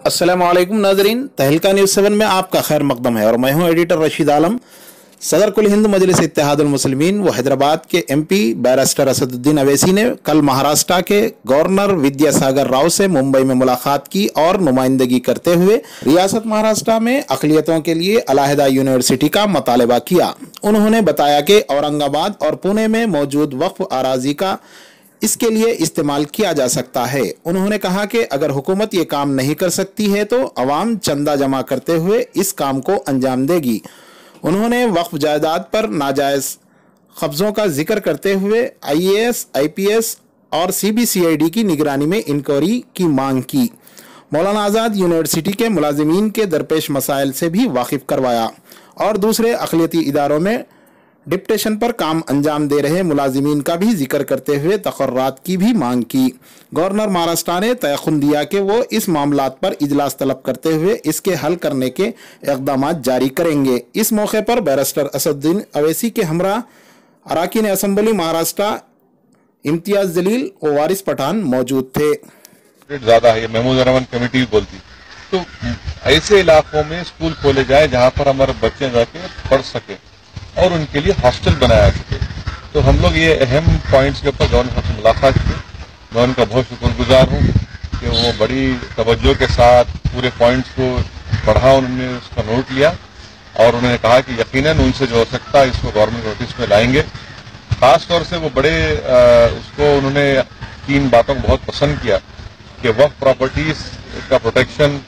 अस्सलाम वालेकुम नाजरीन, तहलका न्यूज़ 7 में आपका खैर मकदम है और मैं हूं एडिटर रशीद आलम। सदर कुल हिंद मजलिस इत्तेहादुल मुस्लिमीन व हैदराबाद के MP बैरिस्टर असदुद्दीन अवैसी ने कल महाराष्ट्र के गवर्नर विद्यासागर राव से मुंबई में मुलाकात की और नुमाइंदगी करते हुए रियासत महाराष्ट्र में अक़लियतों के लिए अलहदा यूनिवर्सिटी का मुतालबा किया। उन्होंने बताया कि औरंगाबाद और पुणे में मौजूद वक्फ अराजी का इसके लिए इस्तेमाल किया जा सकता है। उन्होंने कहा कि अगर हुकूमत ये काम नहीं कर सकती है तो अवाम चंदा जमा करते हुए इस काम को अंजाम देगी। उन्होंने वक्फ जायदाद पर नाजायज कब्जों का जिक्र करते हुए IAS, IPS और CBCID की निगरानी में इंक्वायरी की मांग की। मौलाना आज़ाद यूनिवर्सिटी के मुलाजिमीन के दरपेश मसाइल से भी वाकिफ करवाया और दूसरे अक़लियती इदारों में डिप्टेशन पर काम अंजाम दे रहे मुलाजिमीन का भी जिक्र करते हुए तकर्रात की भी मांग की। गवर्नर महाराष्ट्र ने तयखुन दिया कि वो इस मामलात पर इजलास तलब करते हुए इसके हल करने के इक़दाम जारी करेंगे। इस मौके पर बैरिस्टर असदुद्दीन अवैसी के हमरा अरकान असम्बली महाराष्ट्र इम्तियाज जलील और वारिस पठान मौजूद थे। ज्यादा है, महमूद रहमान कमेटी भी बोलती, तो ऐसे इलाकों में स्कूल खोले जाए जहां पर हमारे बच्चे जाके पढ़ सके और उनके लिए हॉस्टल बनाया सके। तो हम लोग ये अहम पॉइंट्स के ऊपर गवर्नर साहब से मुलाकात की। मैं उनका बहुत शुक्रगुजार हूँ कि वो बड़ी तवज्जो के साथ पूरे पॉइंट्स को पढ़ा, उन्होंने उसका नोट लिया और उन्होंने कहा कि यकीनन उनसे जो हो सकता है इसको गवर्नमेंट नोटिस में लाएंगे। खास तौर से वो बड़े उसको उन्होंने 3 बातों को बहुत पसंद किया कि वक्फ प्रॉपर्टीज का प्रोटेक्शन,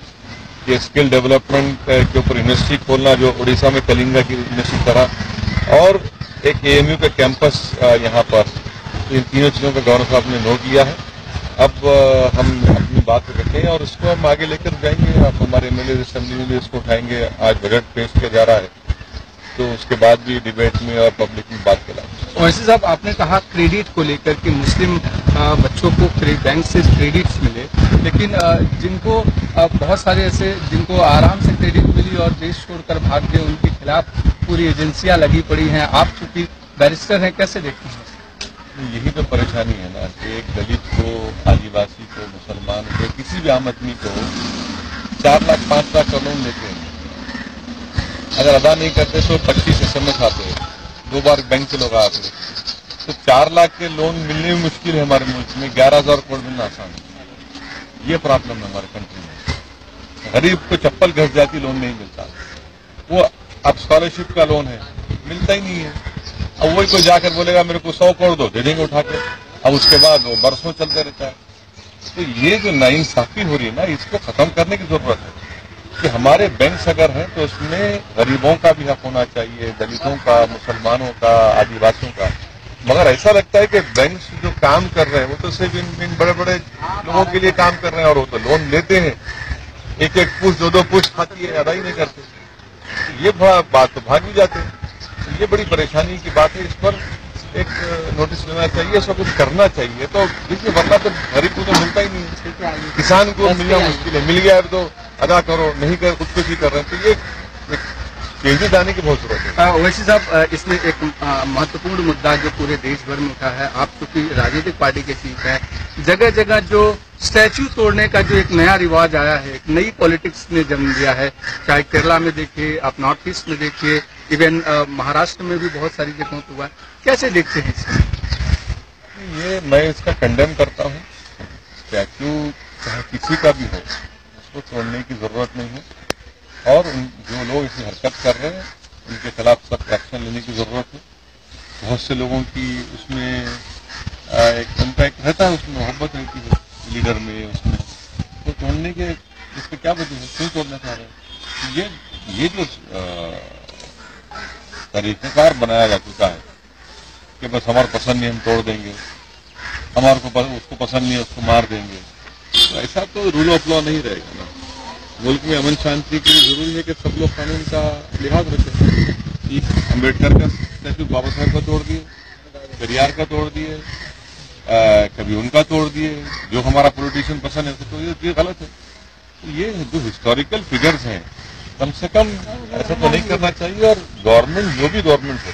ये स्किल डेवलपमेंट के ऊपर यूनिवर्सिटी खोलना जो उड़ीसा में कलिंगा की यूनिवर्सिटी तरह, और एक AMU का कैंपस यहाँ पर। इन तीनों चीज़ों का गवर्नर साहब ने नोट लिया है। अब हम अपनी बात रखें और इसको हम आगे लेकर जाएंगे। अब हमारे MLA असेंबली में भी इसको उठाएंगे। आज बजट पेश किया जा रहा है तो उसके बाद भी डिबेट में और पब्लिक में बात करेंगे। वैसे साहब, आपने कहा क्रेडिट को लेकर कि मुस्लिम बच्चों को बैंक से क्रेडिट्स मिले, लेकिन जिनको बहुत सारे ऐसे जिनको आराम से क्रेडिट मिली और देश छोड़कर भाग गए, उनके खिलाफ पूरी एजेंसियां लगी पड़ी हैं। आप चूंकि बैरिस्टर हैं, कैसे देखते हैं? यही तो परेशानी है ना कि एक दलित को, आदिवासी को, मुसलमान को, किसी भी आम आदमी को 4 लाख 5 लाख का लोन देते हैं। अगर अदा नहीं करते तो 25 SMS आते हैं, 2 बार बैंक के लोग आते हैं। तो 4 लाख के लोन मिलने में मुश्किल है हमारे मुल्क में, 11,000 करोड़ मिलना आसान है। ये प्रॉब्लम है हमारे कंट्री में। गरीब को चप्पल घस जाती, लोन नहीं मिलता। वो अब स्कॉलरशिप का लोन है, मिलता ही नहीं है। अब वही कोई जाकर बोलेगा मेरे को 100 करोड़ दो, दे देंगे उठा के। अब उसके बाद वो बरसों चलते रहता है। तो ये जो नाइंसाफी हो रही है ना, इसको खत्म करने की जरूरत है कि हमारे बैंक अगर हैं तो उसमें गरीबों का भी हक होना चाहिए, दलितों का, मुसलमानों का, आदिवासियों का। मगर ऐसा लगता है कि बैंक जो काम कर रहे हैं वो तो सिर्फ इन बड़े बड़े लोगों के लिए काम कर रहे हैं और वो तो लोन लेते हैं, 1-1 पुश्त 2-2 पुश्त खाती है, अदा ही नहीं करते। ये बड़ा बात तो भाग भी जाते हैं। तो ये बड़ी परेशानी की बात है। इस पर एक नोटिस लेना चाहिए, इसका कुछ करना चाहिए। तो देखिए, वरना तो गरीब को तो मिलता ही नहीं है, किसान को मिलना मुश्किल है। मिल गया है तो अदा करो, नहीं कर खुद कुछ ही कर रहे हैं। तो ये चेंजेस आने की बहुत जरूरत है। वैसे साहब, इसमें एक महत्वपूर्ण मुद्दा जो पूरे देश भर में उठा है, आप चूंकि राजनीतिक पार्टी के चीफ है, जगह जगह जो स्टैच्यू तोड़ने का जो एक नया रिवाज आया है, एक नई पॉलिटिक्स ने जन्म दिया है। चाहे केरला में देखिए, आप नॉर्थ ईस्ट में देखिए, इवन महाराष्ट्र में भी बहुत सारी जगहों पर हुआ है। कैसे देखते हैं इसको? ये मैं इसका कंडेम करता हूँ। स्टैच्यू चाहे किसी का भी हो, उसको तोड़ने की जरूरत नहीं है और जो लोग इसे हरकत कर रहे हैं उनके खिलाफ सख्त एक्शन लेने की जरूरत है। बहुत से लोगों की उसमें एक उनका एक रहता है, उसमें मोहब्बत रहती है लीडर में, उसमें तो तोड़ने के इससे क्या वजह है, क्यों तोड़ना चाह रहे हैं? ये जो तरीक़ेकार बनाया जा चुका है कि बस हमारा पसंद नहीं हम तोड़ देंगे, हमारे को उसको पसंद नहीं है उसको मार देंगे, तो ऐसा तो रूल ऑफ लॉ नहीं रहेगा ना। मुल्क में अमन शांति के लिए जरूरी है कि सब लोग कानून का लिहाज रखें। अम्बेडकर का स्टैच्यू बाबा साहब का तोड़ दिए, पेरियार का तोड़ दिए, कभी उनका तोड़ दिए, जो हमारा पॉलिटिशियन पसंद है तो ये गलत है। तो ये जो हिस्टोरिकल फिगर्स हैं, कम से कम ऐसा तो नहीं करना चाहिए। और गवर्नमेंट, जो भी गवर्नमेंट हो,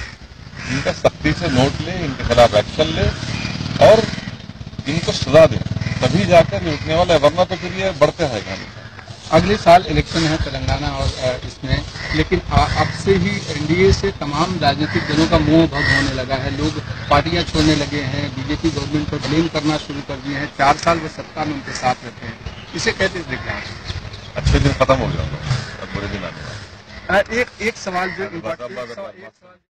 इनका सख्ती से नोट ले, इनके खिलाफ एक्शन ले और इनको सजा दे, तभी जाकर ये उठने वाला है, वरना तो फिर ये बढ़ते रहेगा। अगले साल इलेक्शन है तेलंगाना और इसमें, लेकिन अब से ही एनडीए से तमाम राजनीतिक दलों का मोह भंग होने लगा है। लोग पार्टियां छोड़ने लगे हैं, बीजेपी गवर्नमेंट पर ब्लेम करना शुरू कर दिए हैं। 4 साल वो सत्ता में उनके साथ रहते हैं, इसे कहते देखना अच्छे दिन खत्म हो गया, अब बुरे दिन आने वाले। एक सवाल जो